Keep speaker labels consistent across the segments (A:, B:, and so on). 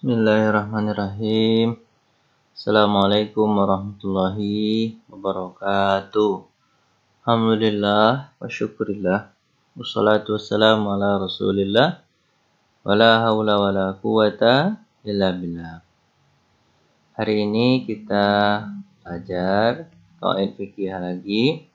A: Bismillahirrahmanirrahim. Assalamualaikum warahmatullahi wabarakatuh. Alhamdulillah wa syukurillah. Wassalatu wassalamu ala rasulillah. Wala hawla wala quwata illa billah. Hari ini kita belajar qawaid fikih lagi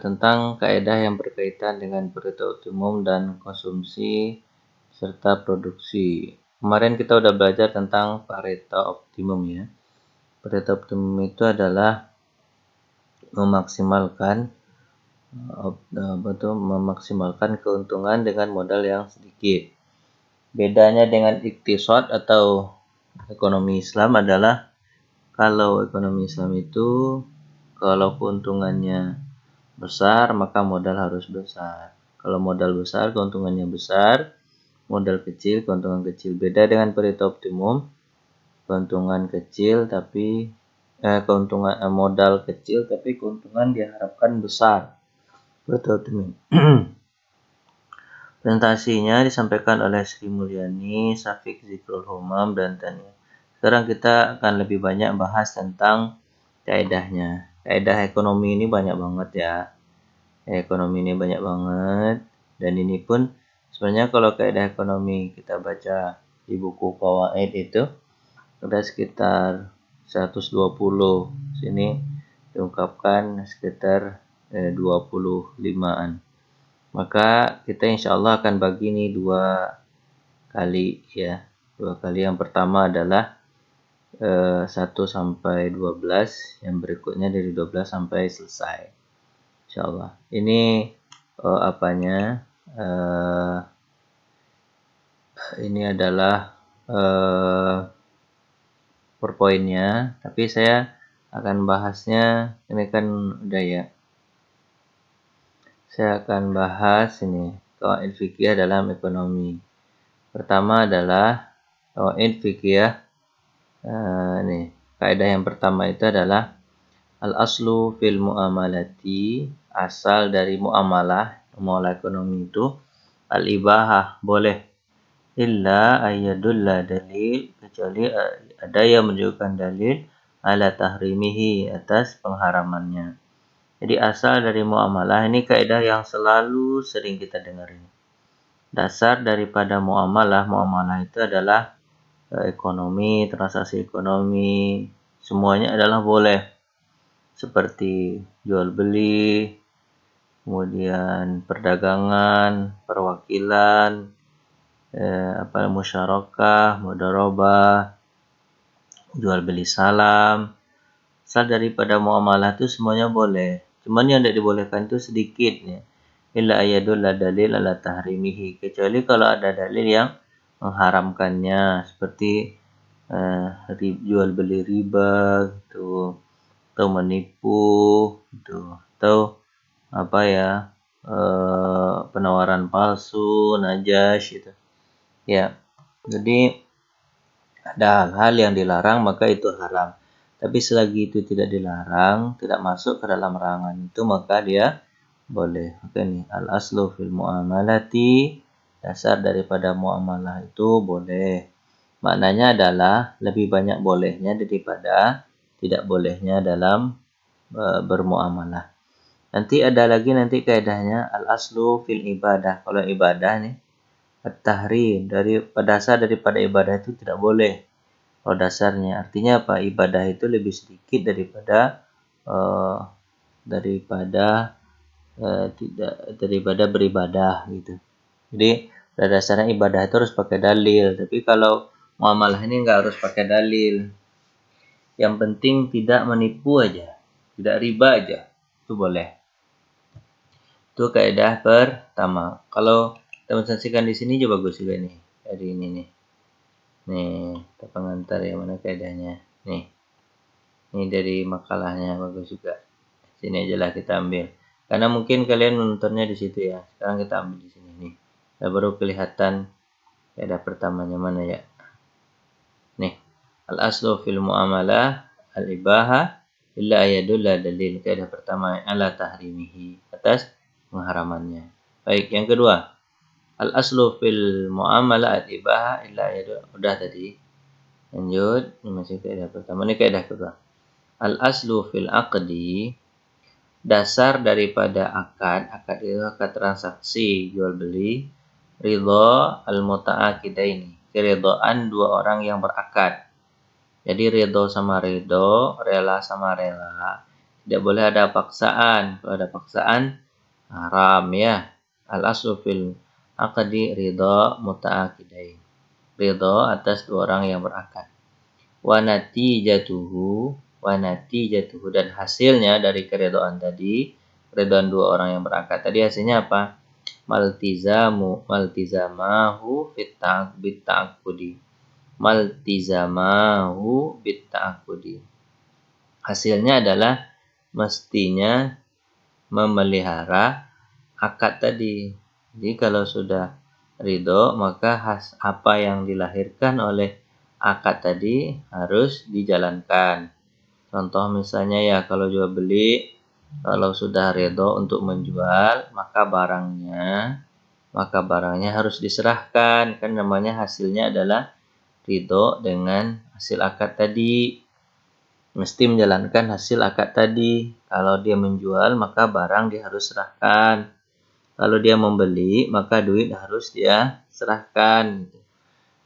A: tentang kaidah yang berkaitan dengan perintah umum dan konsumsi serta produksi. Kemarin kita udah belajar tentang Pareto optimum ya. Pareto optimum itu adalah memaksimalkan keuntungan dengan modal yang sedikit. Bedanya dengan iktisad atau ekonomi Islam adalah kalau ekonomi Islam itu kalau keuntungannya besar maka modal harus besar. Kalau modal besar keuntungannya besar. Modal kecil, keuntungan kecil. Beda dengan Pareto optimum, keuntungan kecil tapi modal kecil tapi keuntungan diharapkan besar. Pareto optimum. Presentasinya disampaikan oleh Sri Mulyani, Syafiq Zikrul Humam dan Tania. Sekarang kita akan lebih banyak bahas tentang kaedahnya. Kaedah ekonomi ini banyak banget ya. Ekonomi ini banyak banget dan ini pun sebenarnya kalau kaidah ekonomi kita baca di buku Qawaid itu ada sekitar 120. Sini diungkapkan sekitar 25-an. Maka kita insyaallah akan bagi nih 2 kali ya. 2 kali. Yang pertama adalah 1 sampai 12, yang berikutnya dari 12 sampai selesai. Insyaallah. Ini ini adalah PowerPoint-nya, tapi saya akan bahasnya ini kan udah ya. Saya akan bahas ini qawaid fikih dalam ekonomi. Pertama adalah qawaid fikih. Nih, kaidah yang pertama itu adalah al-aslu fil muamalati, asal dari muamalah ekonomi itu al-ibahah, boleh. Illa ayyadulla dalil, kecuali ada yang menunjukkan dalil ala tahrimihi, atas pengharamannya. Jadi asal dari muamalah ini kaidah yang selalu sering kita dengar ini. Dasar daripada muamalah itu adalah ekonomi, transaksi ekonomi, semuanya adalah boleh. Seperti jual beli, kemudian perdagangan, perwakilan, musyarakah, mudharabah, jual beli salam. Asal daripada muamalah itu semuanya boleh. Cuman yang tidak dibolehkan itu sedikit ya. Illa ayadulla dalil ala tahrimihi, kecuali kalau ada dalil yang mengharamkannya, seperti jual beli riba gitu, atau menipu gitu, atau penawaran palsu, najas gitu. Ya. Jadi ada hal-hal yang dilarang maka itu haram. Tapi selagi itu tidak dilarang, tidak masuk ke dalam larangan itu, maka dia boleh. Maka nih al-aslu fil muamalati, dasar daripada muamalah itu boleh. Maknanya adalah lebih banyak bolehnya daripada tidak bolehnya dalam bermuamalah. Nanti ada lagi kaidahnya al-aslu fil ibadah. Kalau ibadah nih at-tahrim, dari dasar daripada ibadah itu tidak boleh. Kalau dasarnya artinya apa? Ibadah itu lebih sedikit daripada daripada beribadah gitu. Jadi pada dasarnya ibadah itu harus pakai dalil. Tapi kalau muamalah ini nggak harus pakai dalil. Yang penting tidak menipu aja, tidak riba aja, itu boleh. Itu kaidah pertama. Kalau teman saksikan di sini juga bagus juga nih. Hari ini nih. Nih, kita pengantar yang mana kaidahnya. Nih. Ini dari makalahnya bagus juga. Sini aja lah kita ambil. Karena mungkin kalian menontonnya di situ ya. Sekarang kita ambil di sini nih. Nah, baru kelihatan kaidah pertamanya mana ya. Nih. Al-aslu fil muamalah al-ibaha illa ayadulla dalil. Kaidah pertama ala tahrimihi, atas pengharamannya. Baik, yang kedua. Al aslu fil muamalah al ibahah illa ya udah tadi. Lanjut, ini masih kaidah pertama, ini kaidah kedua. Al aslu fil aqdi, dasar daripada akad itu akad transaksi jual beli, ridho al muta'aqidaini, keridhaan dua orang yang berakad. Jadi ridho sama ridho, rela sama rela. Tidak boleh ada paksaan. Kalau ada paksaan haram ya. Al aslu fil aqdi ridho muta'aqidain. Ridho atas dua orang yang berakad. Wa natijatuhu dan hasilnya dari keridhaan tadi, keridhaan dua orang yang berakad tadi hasilnya apa? Maltizamahu fit ta'aqudi. Maltizamahu fit ta'aqudi. Hasilnya adalah mestinya memelihara akad tadi. Jadi kalau sudah ridho, maka apa yang dilahirkan oleh akad tadi harus dijalankan. Contoh misalnya ya, kalau jual beli, kalau sudah ridho untuk menjual, maka barangnya harus diserahkan. Kan namanya hasilnya adalah ridho dengan hasil akad tadi. Mesti menjalankan hasil akad tadi. Kalau dia menjual, maka barang dia harus serahkan. Kalau dia membeli, maka duit harus dia serahkan.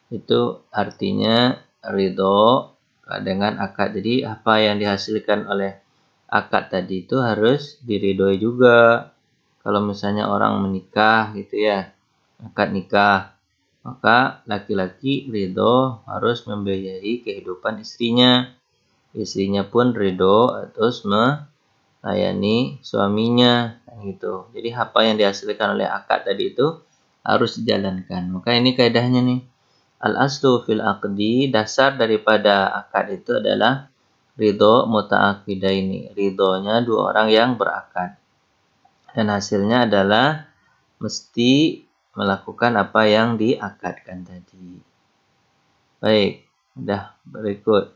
A: Itu artinya ridho dengan akad. Jadi apa yang dihasilkan oleh akad tadi itu harus diridhoi juga. Kalau misalnya orang menikah gitu ya, akad nikah, maka laki-laki ridho harus membiayai kehidupan istrinya. Istrinya pun ridho terus melayani suaminya gitu. Jadi apa yang dihasilkan oleh akad tadi itu harus dijalankan. Maka ini kaidahnya nih. Al aslu fil aqdi, dasar daripada akad itu adalah ridho muta'aqidaini. Ridhonya dua orang yang berakad. Dan hasilnya adalah mesti melakukan apa yang diakadkan tadi. Baik, udah berikut.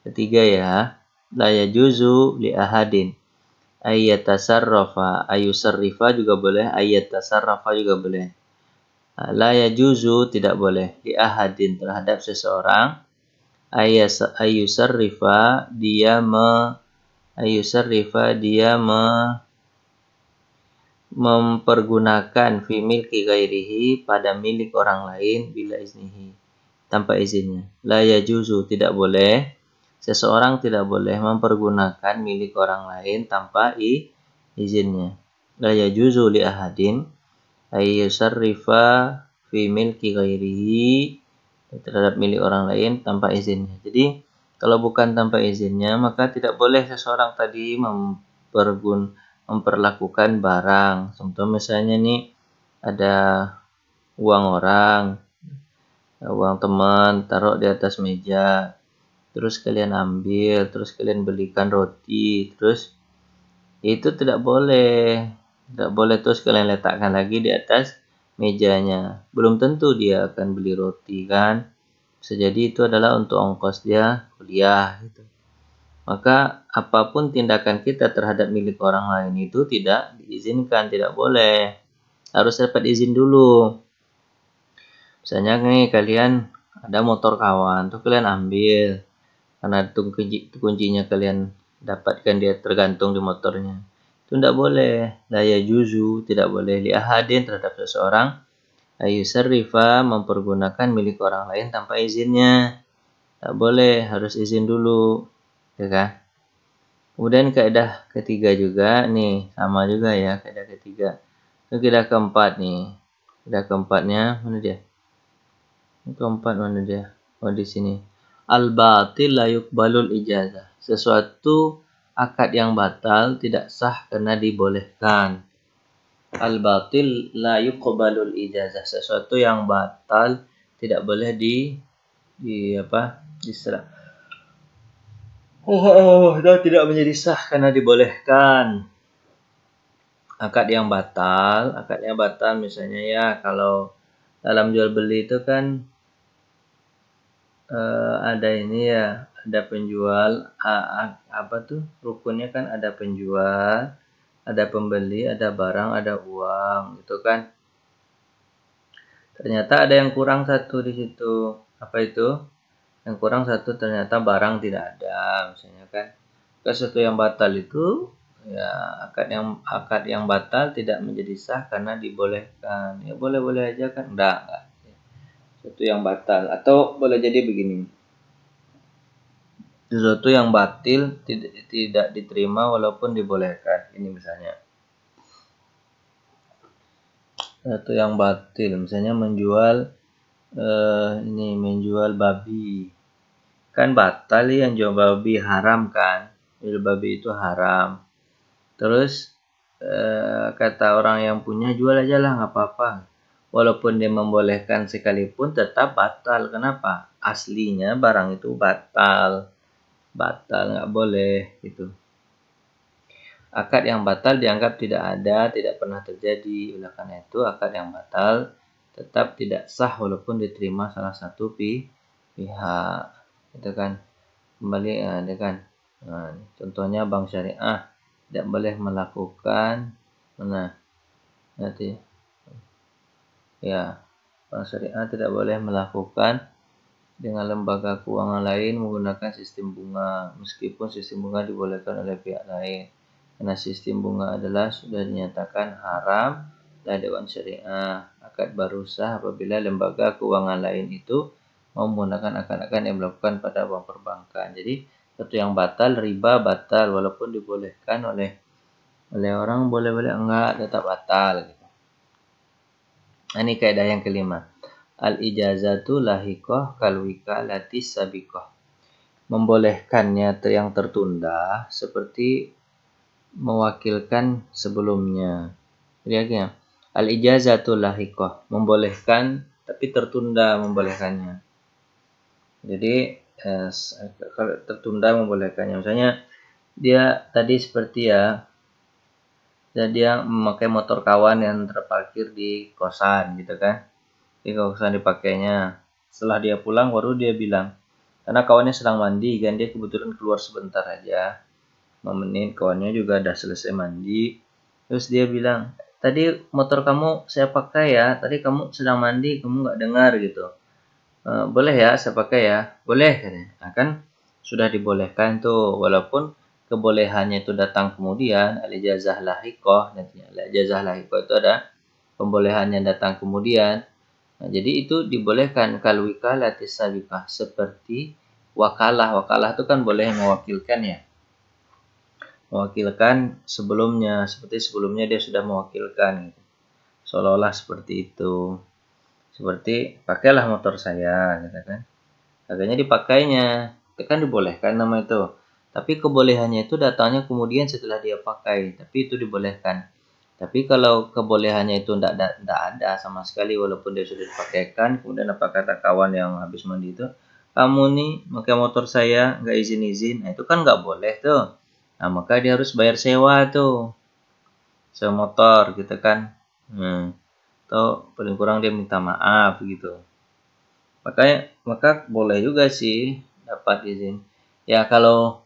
A: Ketiga ya. La yajuzu li ahadin ayyatasarrafa, ayusarrifa juga boleh, ayyatasarrafa juga boleh. La yajuzu tidak boleh li ahadin terhadap seseorang ayusarrifa dia mempergunakan fi milki ghairihi pada milik orang lain bila iznihi, tanpa izinnya. La yajuzu tidak boleh, seseorang tidak boleh mempergunakan milik orang lain tanpa izinnya. La yajuzu li ahadin ayyusarrifa fi milki ghairihi, terhadap milik orang lain tanpa izinnya. Jadi kalau bukan tanpa izinnya, maka tidak boleh seseorang tadi memperlakukan barang. Contoh misalnya nih ada uang orang, uang teman, taruh di atas meja, terus kalian ambil, terus kalian belikan roti, terus itu tidak boleh terus kalian letakkan lagi di atas mejanya. Belum tentu dia akan beli roti kan, bisa jadi itu adalah untuk ongkos dia kuliah gitu. Maka apapun tindakan kita terhadap milik orang lain itu tidak diizinkan, tidak boleh, harus dapat izin dulu. Misalnya nih kalian ada motor kawan, tuh kalian ambil, karena kuncinya kalian dapatkan dia tergantung di motornya. Itu tidak boleh. La yajuzu, tidak boleh li ahadin terhadap seseorang ayusarrifa mempergunakan milik orang lain tanpa izinnya. Tak boleh, harus izin dulu. Ya kan? Kemudian kaidah ketiga juga nih, sama juga ya kaidah ketiga. Itu kaidah keempat nih. Kaidah keempatnya mana dia? Keempat mana dia? Oh di sini. Al-batil la yuqbalul ijazah. Sesuatu akad yang batal tidak sah karena dibolehkan. Al-batil la yuqbalul ijazah. Sesuatu yang batal tidak boleh diserah. Dan tidak menjadi sah karena dibolehkan. Akad yang batal misalnya ya, kalau dalam jual beli itu kan ada ini ya, ada penjual, rukunnya kan ada penjual, ada pembeli, ada barang, ada uang, gitu kan. Ternyata ada yang kurang satu di situ. Apa itu? Yang kurang satu ternyata barang tidak ada, misalnya kan. Sesuatu yang batal itu ya akad yang batal tidak menjadi sah karena dibolehkan. Ya boleh-boleh aja kan? Enggak. Sesuatu yang batal atau boleh jadi begini. Sesuatu yang batil tidak diterima walaupun dibolehkan. Ini misalnya. Sesuatu yang batil misalnya menjual babi. Kan batal ya, yang jual babi haram kan. Jual babi itu haram. Terus kata orang yang punya, jual aja lah nggak apa-apa. Walaupun dia membolehkan sekalipun tetap batal. Kenapa? Aslinya barang itu batal. Batal nggak boleh gitu. Akad yang batal dianggap tidak ada, tidak pernah terjadi. Oleh karena itu akad yang batal tetap tidak sah walaupun diterima salah satu pihak. Itu kan kembali ada kan. Nah, contohnya bank syariah tidak boleh melakukan mana nanti ya, bank syariah tidak boleh melakukan dengan lembaga keuangan lain menggunakan sistem bunga meskipun sistem bunga dibolehkan oleh pihak lain karena sistem bunga adalah sudah dinyatakan haram oleh Dewan Syariah. Akad baru sah apabila lembaga keuangan lain itu mau menggunakan akad-akad yang dilakukan pada bank perbankan. Jadi sesuatu yang batal, riba batal walaupun dibolehkan oleh orang, boleh-boleh enggak tetap batal gitu. Ini kaidah yang kelima. Al-ijazatu lahiqah kal wikalati sabiqah. Membolehkannya yang tertunda seperti mewakilkan sebelumnya. Jadi al-ijazatu lahiqah, membolehkan tapi tertunda membolehkannya. Jadi kalau tertunda membolehkannya, misalnya dia tadi seperti dan dia memakai motor kawan yang terparkir di kosan gitu kan. Di kosan dipakainya. Setelah dia pulang baru dia bilang, karena kawannya sedang mandi kan, dia kebetulan keluar sebentar aja. 5 menit, kawannya juga udah selesai mandi. Terus dia bilang, tadi motor kamu saya pakai ya, tadi kamu sedang mandi, kamu nggak dengar gitu. Boleh ya saya pakai ya? Boleh katanya. Nah, kan sudah dibolehkan tuh, walaupun kebolehannya itu datang kemudian, al-ijazah lahiqah nantinya. Al-ijazah lahiqah itu ada pembolehannya datang kemudian. Nah, jadi itu dibolehkan kal wikalati sabiqah, seperti wakalah. Wakalah itu kan boleh mewakilkan ya. Mewakilkan sebelumnya, seperti sebelumnya dia sudah mewakilkan gitu. Seolah-olah seperti itu. Seperti pakailah motor saya gitu kan. Harganya dipakainya, itu kan dibolehkan nama itu. Tapi kebolehannya itu datangnya kemudian setelah dia pakai, tapi itu dibolehkan. Tapi kalau kebolehannya itu tidak ada sama sekali walaupun dia sudah dipakaikan, kemudian apa kata kawan yang habis mandi itu, kamu nih pakai motor saya nggak izin-izin, nah itu kan nggak boleh tuh. Nah maka dia harus bayar sewa tuh, sewa motor gitu kan. Atau paling kurang dia minta maaf gitu. Maka boleh juga sih dapat izin. Ya kalau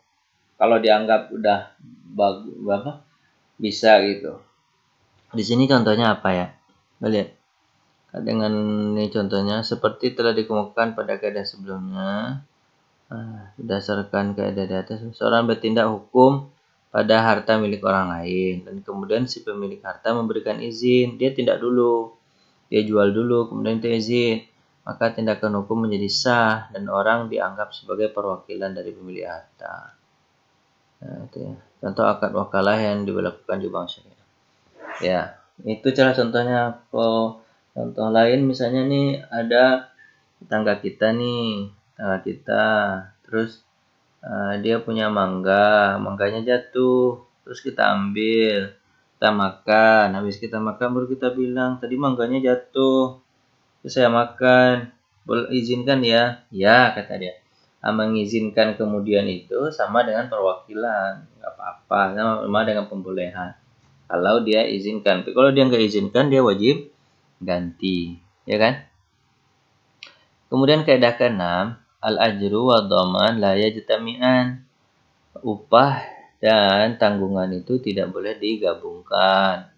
A: dianggap udah bagus bisa gitu. Di sini contohnya apa ya? Lihat. Dengan ini contohnya seperti telah dikemukakan pada kaidah sebelumnya. Berdasarkan kaidah di atas, seorang bertindak hukum pada harta milik orang lain dan kemudian si pemilik harta memberikan izin, dia tindak dulu. Dia jual dulu, kemudian dia izin. Maka tindakan hukum menjadi sah dan orang dianggap sebagai perwakilan dari pemilik harta. Nah, itu ya. Contoh akad wakalah yang dilakukan di bank syariah. Ya, itu cara contohnya. Contoh lain misalnya nih ada tetangga kita terus dia punya mangganya jatuh, terus kita ambil, kita makan, habis kita makan baru kita bilang tadi mangganya jatuh, terus saya makan, boleh izinkan ya? Ya kata dia. Mengizinkan kemudian itu sama dengan perwakilan, nggak apa-apa, sama dengan pembolehan. Kalau dia izinkan, tapi kalau dia nggak izinkan dia wajib ganti, ya kan? Kemudian kaidah ke-6, al-ajru wa dhaman la yajtami'an. Upah dan tanggungan itu tidak boleh digabungkan.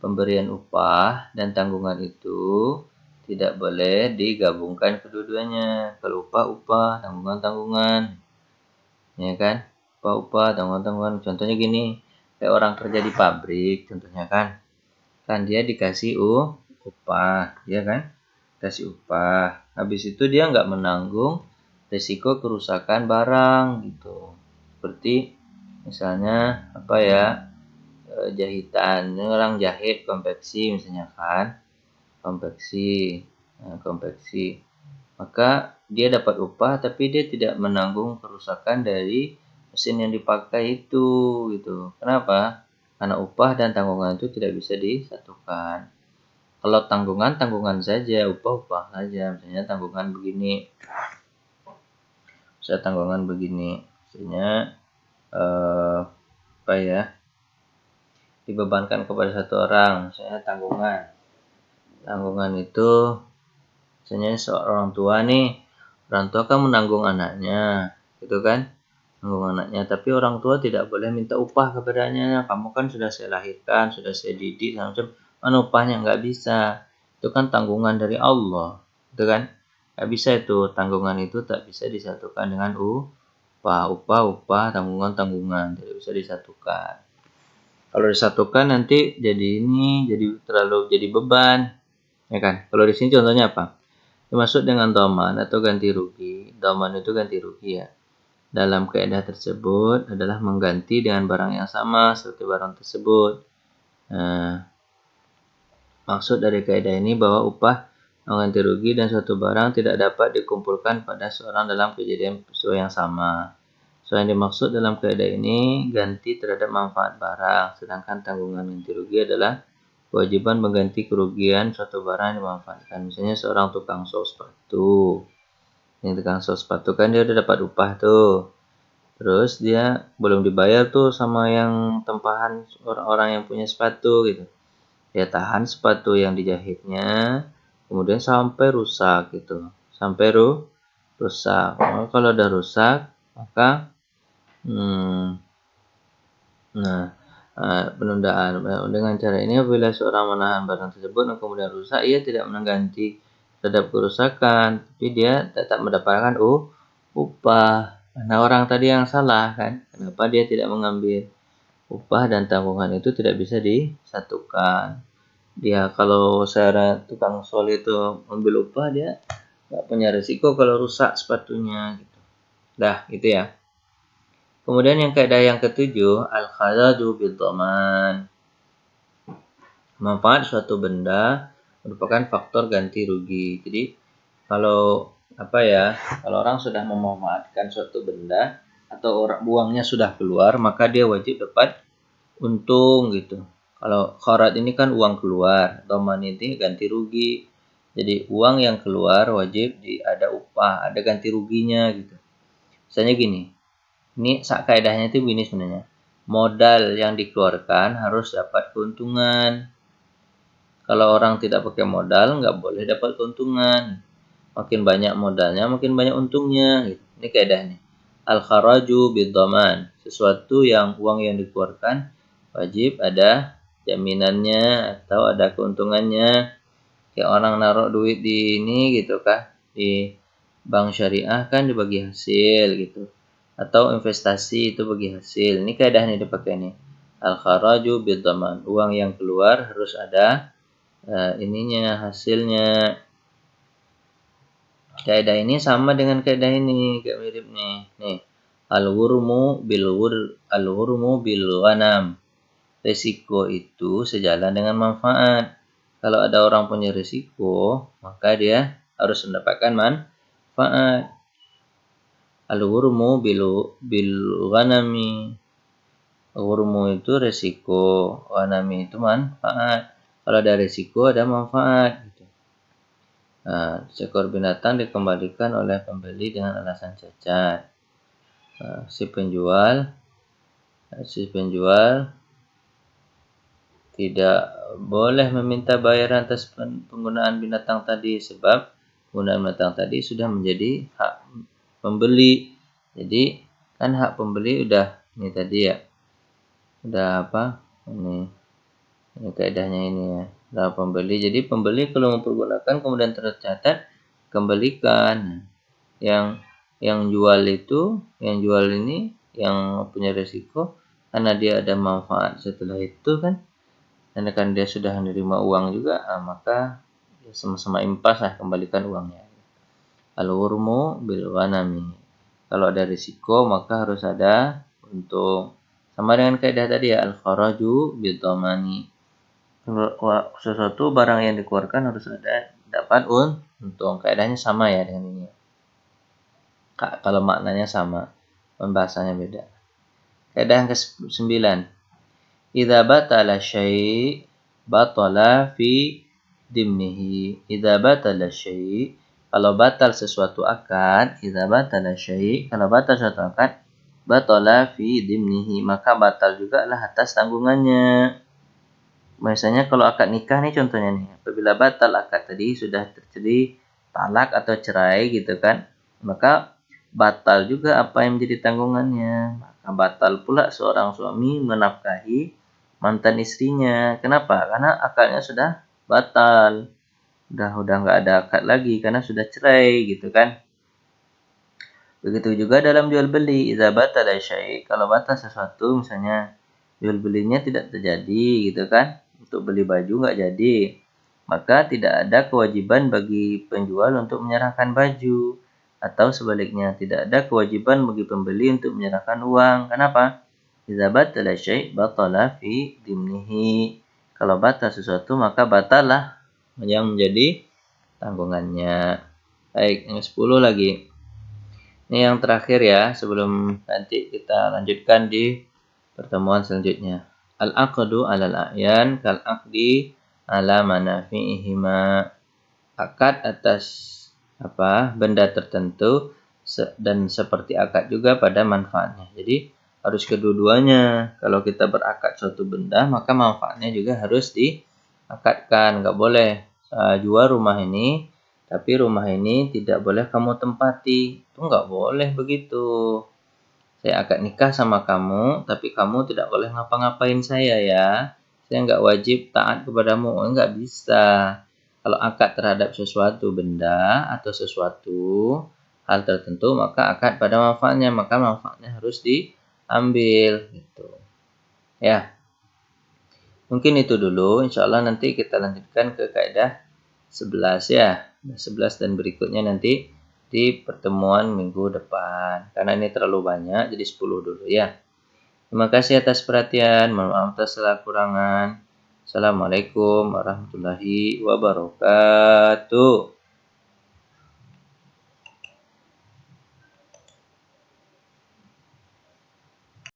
A: Pemberian upah dan tanggungan itu tidak boleh digabungkan kedua-duanya. Kalau upah, tanggungan, ya kan? Upah, tanggungan. Contohnya gini, kayak orang kerja di pabrik, contohnya kan, dia dikasih upah, ya kan? Kasih upah. Habis itu dia nggak menanggung risiko kerusakan barang gitu. Seperti misalnya apa ya, jahitan, orang jahit konveksi misalnya kan, konveksi, maka dia dapat upah tapi dia tidak menanggung kerusakan dari mesin yang dipakai itu gitu. Kenapa? Karena upah dan tanggungan itu tidak bisa disatukan. Kalau tanggungan saja, upah saja. Misalnya tanggungan begini, misalnya apa ya, dibebankan kepada satu orang, misalnya tanggungan itu misalnya seorang tua nih, orang tua kan menanggung anaknya gitu kan, tapi orang tua tidak boleh minta upah kepadanya. Kamu kan sudah saya lahirkan, sudah saya didik, macam mana upahnya? Nggak bisa, itu kan tanggungan dari Allah, gitu kan. Nggak bisa, itu tanggungan itu tak bisa disatukan dengan upah, tanggungan tidak bisa disatukan. Kalau disatukan nanti jadi terlalu beban, ya kan. Kalau di sini contohnya apa? Dimaksud dengan dhaman atau ganti rugi. Dhaman itu ganti rugi ya. Dalam kaidah tersebut adalah mengganti dengan barang yang sama seperti barang tersebut. Maksud dari kaidah ini bahwa upah mengganti rugi dan suatu barang tidak dapat dikumpulkan pada seorang dalam kejadian peristiwa yang sama. Yang dimaksud dalam kaidah ini ganti terhadap manfaat barang, sedangkan tanggungan ganti rugi adalah kewajiban mengganti kerugian suatu barang yang dimanfaatkan. Misalnya seorang tukang sol sepatu. Yang tukang sol sepatu kan dia udah dapat upah tuh. Terus dia belum dibayar tuh sama yang tempahan orang-orang yang punya sepatu gitu. Dia tahan sepatu yang dijahitnya, kemudian sampai rusak gitu. Rusak. Kalau udah rusak, maka penundaan. Dengan cara ini apabila seorang menahan barang tersebut dan kemudian rusak, ia tidak mengganti terhadap kerusakan, tapi dia tetap mendapatkan upah. Nah, orang tadi yang salah kan, kenapa dia tidak mengambil upah dan tanggungan itu tidak bisa disatukan. Dia kalau secara tukang sol itu ambil upah, dia nggak punya risiko kalau rusak sepatunya gitu. Dah, gitu ya. Kemudian yang kaidah yang ketujuh, al-kharaju bid-dhaman. Manfaat suatu benda merupakan faktor ganti rugi. Jadi kalau orang sudah memanfaatkan suatu benda atau uangnya sudah keluar, maka dia wajib dapat untung gitu. Kalau kharat ini kan uang keluar, dhaman ini ganti rugi. Jadi uang yang keluar wajib ada upah, ada ganti ruginya gitu. Misalnya gini, ini kaidahnya itu begini sebenarnya. Modal yang dikeluarkan harus dapat keuntungan. Kalau orang tidak pakai modal, nggak boleh dapat keuntungan. Makin banyak modalnya, makin banyak untungnya. Gitu. Ini kaidahnya. Al-kharaju bid-dhaman. Sesuatu uang yang dikeluarkan, wajib ada jaminannya atau ada keuntungannya. Kayak orang naruh duit di ini gitu kah, di bank syariah kan dibagi hasil gitu. Atau investasi itu bagi hasil. Ini kaidahnya dipakai nih. Al-kharaju bid-dhaman. Uang yang keluar harus ada hasilnya. Kaidah ini sama dengan kaidah ini, kayak mirip nih. Nih, al-ghurmu bil ghanam. Risiko itu sejalan dengan manfaat. Kalau ada orang punya risiko, maka dia harus mendapatkan manfaat. Al-ghurmu bil ghanami. Ghurmu itu risiko, ghanami itu manfaat. Kalau ada risiko, ada manfaat. Seekor binatang dikembalikan oleh pembeli dengan alasan cacat. Si penjual tidak boleh meminta bayaran atas penggunaan binatang tadi, sebab penggunaan binatang tadi sudah menjadi hak pembeli. Jadi kan hak pembeli udah ini tadi ya. Udah apa? Ini kaidahnya ini ya. Nah, pembeli. Jadi pembeli kalau mempergunakan kemudian tercatat kembalikan. Yang jual itu, yang jual ini yang punya resiko karena dia ada manfaat setelah itu kan. Dan kan dia sudah menerima uang juga, maka ya sama-sama impas lah, kembalikan uangnya. Al-ghurmu bil ghanami. Kalau ada risiko maka harus ada untung. Sama dengan kaidah tadi ya, al-kharaju bid dhamani. Sesuatu barang yang dikeluarkan harus ada dapat untung. Kaidahnya sama ya dengan ini. Kalau maknanya sama, pembahasannya beda. Kaidah yang ke-9. Idza batala syai' batala fi dimnihi. Idza batala syai', kalau batal sesuatu akad, idza batala syai', kalau batal sesuatu akad, batala fi dimnihi, maka batal juga lah atas tanggungannya. Misalnya kalau akad nikah nih contohnya nih, apabila batal akad tadi sudah terjadi talak atau cerai gitu kan, maka batal juga apa yang menjadi tanggungannya. Maka batal pula seorang suami menafkahi mantan istrinya. Kenapa? Karena akadnya sudah batal. Udah nggak ada akad lagi karena sudah cerai gitu kan. Begitu juga dalam jual beli, idza batala syai', kalau batal sesuatu misalnya jual belinya tidak terjadi gitu kan. Untuk beli baju nggak jadi, maka tidak ada kewajiban bagi penjual untuk menyerahkan baju. Atau sebaliknya, tidak ada kewajiban bagi pembeli untuk menyerahkan uang. Kenapa? Idza batala syai' batala fi dimnihi. Kalau batal sesuatu maka batalah yang menjadi tanggungannya. Baik, yang 10 lagi. Ini yang terakhir ya, sebelum nanti kita lanjutkan di pertemuan selanjutnya. Al-aqdu 'alal a'yan kal aqdi 'ala manafi'ihima. Akad atas benda tertentu dan seperti akad juga pada manfaatnya. Jadi harus kedua-duanya. Kalau kita berakad suatu benda, maka manfaatnya juga harus diakadkan. Nggak boleh jual rumah ini, tapi rumah ini tidak boleh kamu tempati. Itu nggak boleh begitu. Saya akad nikah sama kamu, tapi kamu tidak boleh ngapa-ngapain saya ya. Saya nggak wajib taat kepadamu. Oh, nggak bisa. Kalau akad terhadap sesuatu benda atau sesuatu hal tertentu, maka akad pada manfaatnya. Maka manfaatnya harus diambil. Gitu. Ya, mungkin itu dulu. Insya Allah nanti kita lanjutkan ke kaidah 11 ya. 11 dan berikutnya nanti di pertemuan minggu depan. Karena ini terlalu banyak, jadi 10 dulu ya. Terima kasih atas perhatian. Mohon maaf atas segala kurangan. Assalamualaikum warahmatullahi wabarakatuh.